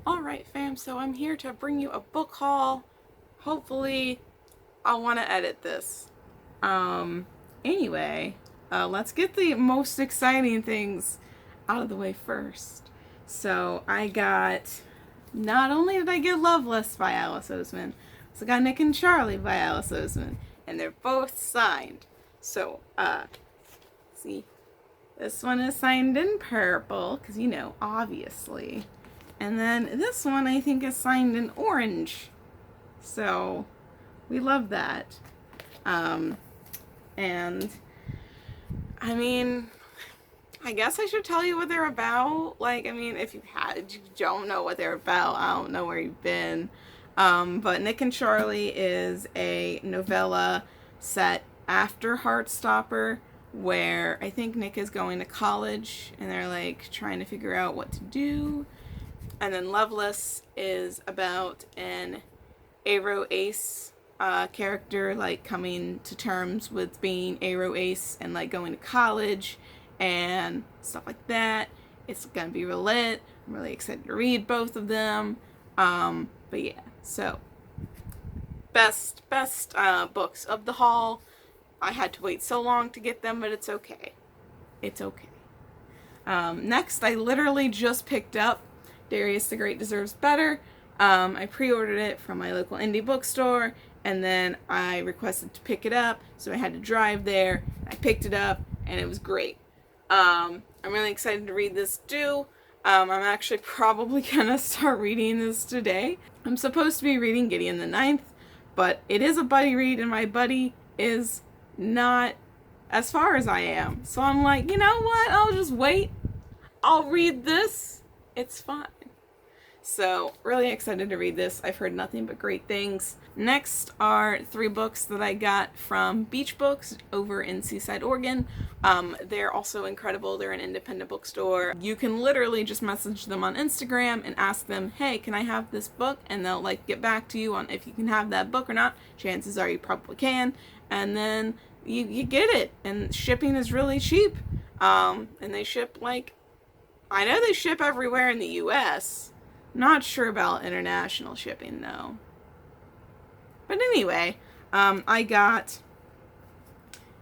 Alright fam, so I'm here to bring you a book haul. Hopefully I'll want to edit this. Anyway, let's get the most exciting things out of the way first. So not only did I get Loveless by Alice Oseman, I got Nick and Charlie by Alice Oseman, and they're both signed. So, see, this one is signed in purple, because obviously. And then this one I think is signed in orange. So we love that. And I mean, I guess I should tell you what they're about. If you don't know what they're about, I don't know where you've been. But Nick and Charlie is a novella set after Heartstopper, where I think Nick is going to college and they're trying to figure out what to do. And then Loveless is about an Aro Ace character coming to terms with being Aro Ace and going to college and stuff like that. It's gonna be real lit. I'm really excited to read both of them. But yeah, so best books of the haul. I had to wait so long to get them, but it's okay. It's okay. Next, I literally just picked up Darius the Great Deserves Better. I pre-ordered it from my local indie bookstore, and then I requested to pick it up, so I had to drive there. I picked it up, and it was great. I'm really excited to read this too. I'm actually probably gonna start reading this today. I'm supposed to be reading Gideon the Ninth, but it is a buddy read, and my buddy is not as far as I am. So I'm like, you know what? I'll just wait. I'll read this. It's fine. So, really excited to read this. I've heard nothing but great things. Next are 3 books that I got from Beach Books over in Seaside, Oregon. They're also incredible. They're an independent bookstore. You can literally just message them on Instagram and ask them, hey, can I have this book? And they'll get back to you on if you can have that book or not. Chances are you probably can. And then you get it. And shipping is really cheap. And they ship I know they ship everywhere in the US. Not sure about international shipping though. But anyway, I got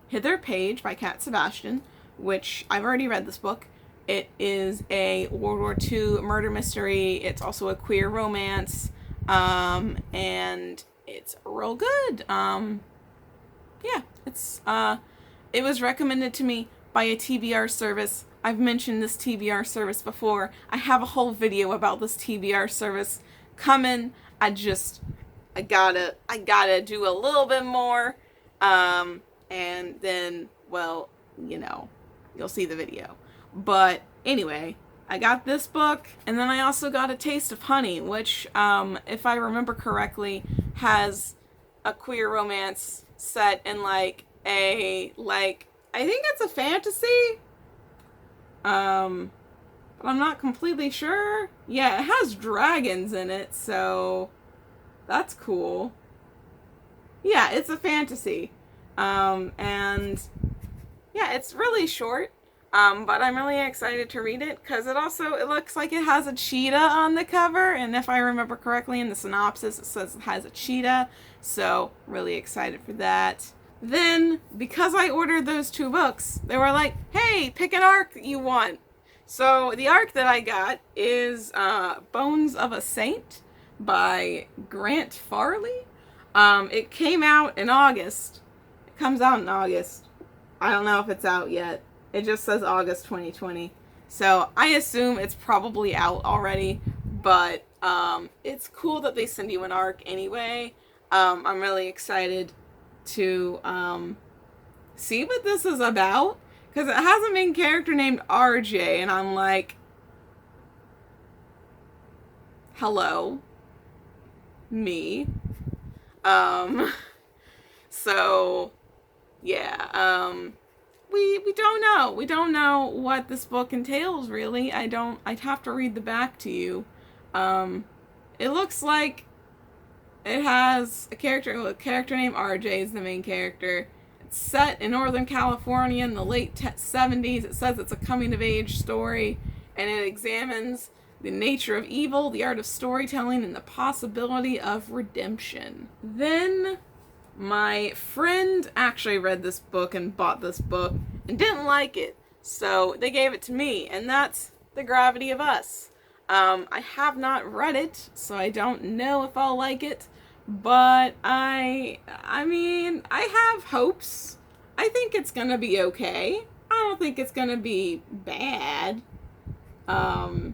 Hither Page by Cat Sebastian, which I've already read this book. It is a World War II murder mystery. It's also a queer romance. And it's real good. Yeah, it was recommended to me by a TBR service. I've mentioned this TBR service before. I have a whole video about this TBR service coming. I gotta do a little bit more. And then, well, you'll see the video. But anyway, I got this book, and then I also got A Taste of Honey, which, if I remember correctly, has a queer romance set in I think it's a fantasy. But I'm not completely sure. Yeah, it has dragons in it, so that's cool. Yeah, it's a fantasy. And yeah, it's really short. But I'm really excited to read it because it looks like it has a cheetah on the cover, and if I remember correctly in the synopsis, it says it has a cheetah. So, really excited for that. Then, because I ordered those 2 books, they were like, hey, pick an arc that you want. So, the arc that I got is Bones of a Saint by Grant Farley. It came out in August. It comes out in August. I don't know if it's out yet. It just says August 2020. So, I assume it's probably out already, but it's cool that they send you an arc anyway. I'm really excited to see what this is about, because it has a main character named RJ, and I'm like, hello, me. So yeah, we don't know what this book entails really. I'd have to read the back to you. It looks like it has a character named RJ is the main character. It's set in Northern California in the late 70s. It says it's a coming-of-age story, and it examines The Nature of Evil, The Art of Storytelling, and the Possibility of Redemption. Then my friend actually read this book and bought this book and didn't like it, so they gave it to me, and that's The Gravity of Us. I have not read it, so I don't know if I'll like it, but I mean, I have hopes. I think it's gonna be okay. I don't think it's gonna be bad. But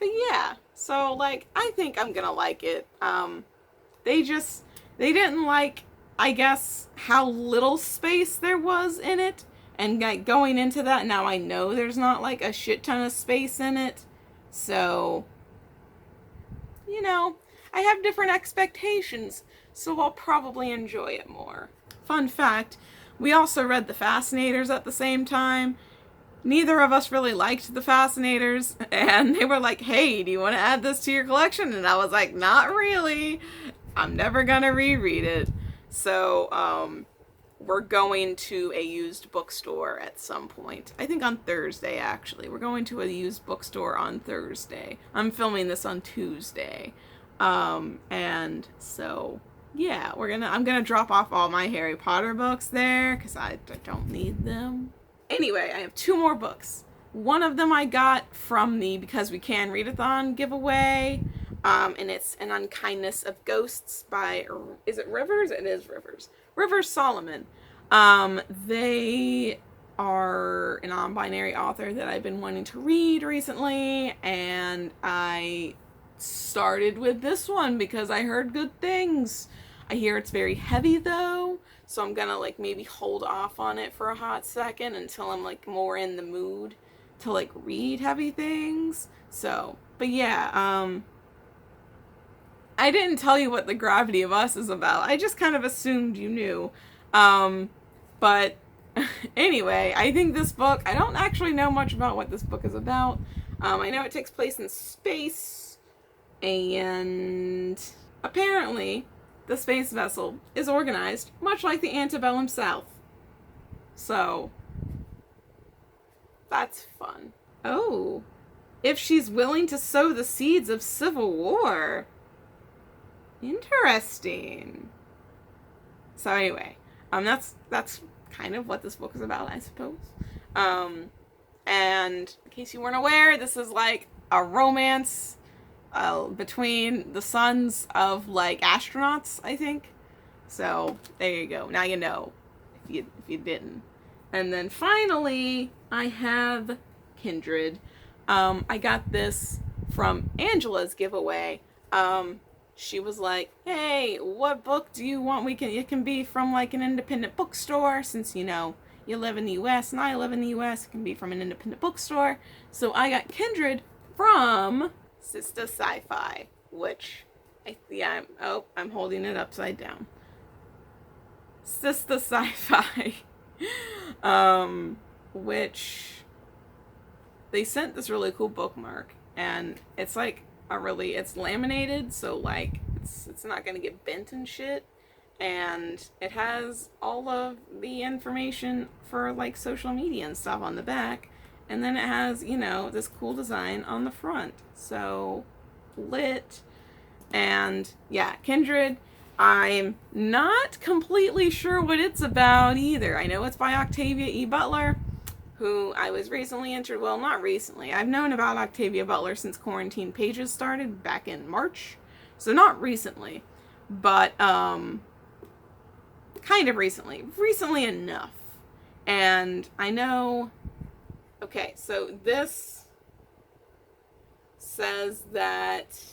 yeah, so like, I think I'm gonna like it. They didn't like, I guess, how little space there was in it. And like, going into that, now I know there's not like a shit ton of space in it. So, you know, I have different expectations, so I'll probably enjoy it more. Fun fact, we also read The Fascinators at the same time. Neither of us really liked The Fascinators, and they were like, hey, do you want to add this to your collection? And I was like, not really. I'm never gonna reread it. So, we're going to a used bookstore at some point. I think on Thursday, actually. We're going to a used bookstore on Thursday. I'm filming this on Tuesday. And so, yeah, I'm gonna drop off all my Harry Potter books there, because I don't need them. Anyway, I have 2 more books. One of them I got from the Because We Can Readathon giveaway. And it's An Unkindness of Ghosts by, is it Rivers? It is Rivers. Rivers Solomon. They are a non-binary author that I've been wanting to read recently, and I started with this one because I heard good things. I hear it's very heavy though, so I'm gonna like maybe hold off on it for a hot second until I'm like more in the mood to like read heavy things. So, but yeah, I didn't tell you what The Gravity of Us is about. I just kind of assumed you knew. But anyway, I think this book, I don't actually know much about what this book is about. I know it takes place in space, and apparently the space vessel is organized much like the antebellum South. So, that's fun. Oh, if she's willing to sow the seeds of civil war. Interesting. So anyway, that's kind of what this book is about, I suppose. And in case you weren't aware, this is like a romance between the sons of like astronauts, I think. So there you go. Now you know, if you didn't. And then finally, I have Kindred. I got this from Angela's giveaway. She was like, hey, what book do you want? It can be from like an independent bookstore, since you know you live in the US and I live in the US. It can be from an independent bookstore. So I got Kindred from Sister Sci-Fi, which I'm holding it upside down. Sister Sci-Fi, which they sent this really cool bookmark, and it's like it's laminated, so like it's not gonna get bent and shit, and it has all of the information for like social media and stuff on the back, and then it has, you know, this cool design on the front. So lit. And yeah, Kindred, I'm not completely sure what it's about either. I know it's by Octavia E. Butler, who I was recently well, not recently. I've known about Octavia Butler since Quarantine Pages started back in March. So not recently, but kind of recently. Recently enough. And I know, okay, so this says that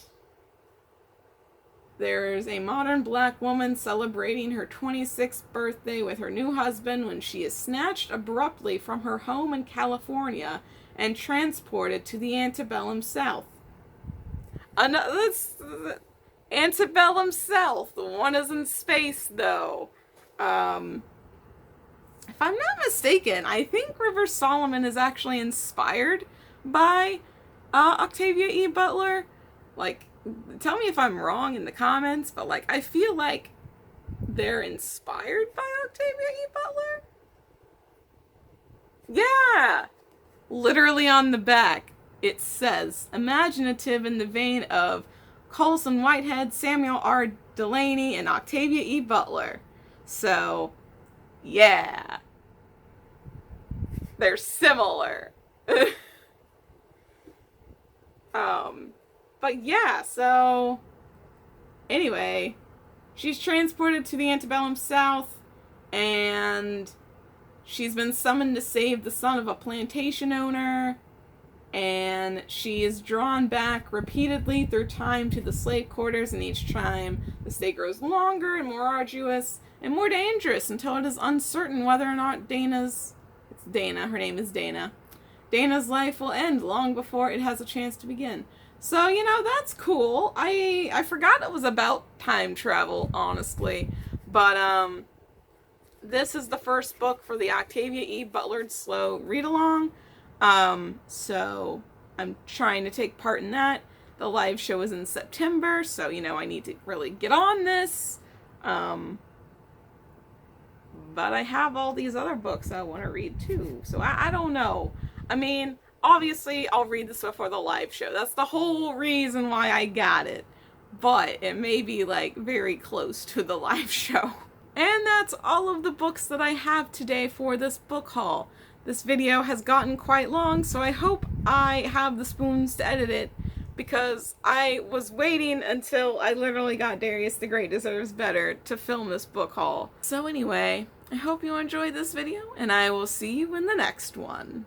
there's a modern black woman celebrating her 26th birthday with her new husband when she is snatched abruptly from her home in California and transported to the antebellum South. That's antebellum South. The one is in space, though. If I'm not mistaken, I think River Solomon is actually inspired by Octavia E. Butler. Like, tell me if I'm wrong in the comments, but like, I feel like they're inspired by Octavia E. Butler. Yeah, literally on the back. it says, imaginative in the vein of Colson Whitehead, Samuel R. Delany, and Octavia E. Butler. So, yeah. They're similar. But yeah, so anyway, she's transported to the antebellum South, and she's been summoned to save the son of a plantation owner, and she is drawn back repeatedly through time to the slave quarters, and each time the stay grows longer and more arduous and more dangerous until it is uncertain whether or not Dana's life will end long before it has a chance to begin. So, that's cool. I forgot it was about time travel, honestly. But, this is the first book for the Octavia E. Butler Slow read-along. So I'm trying to take part in that. The live show is in September, so, I need to really get on this. But I have all these other books I want to read, too. So I don't know. I mean, obviously, I'll read this before the live show. That's the whole reason why I got it. But it may be, very close to the live show. And that's all of the books that I have today for this book haul. This video has gotten quite long, so I hope I have the spoons to edit it, because I was waiting until I literally got Darius the Great Deserves Better to film this book haul. So anyway, I hope you enjoyed this video, and I will see you in the next one.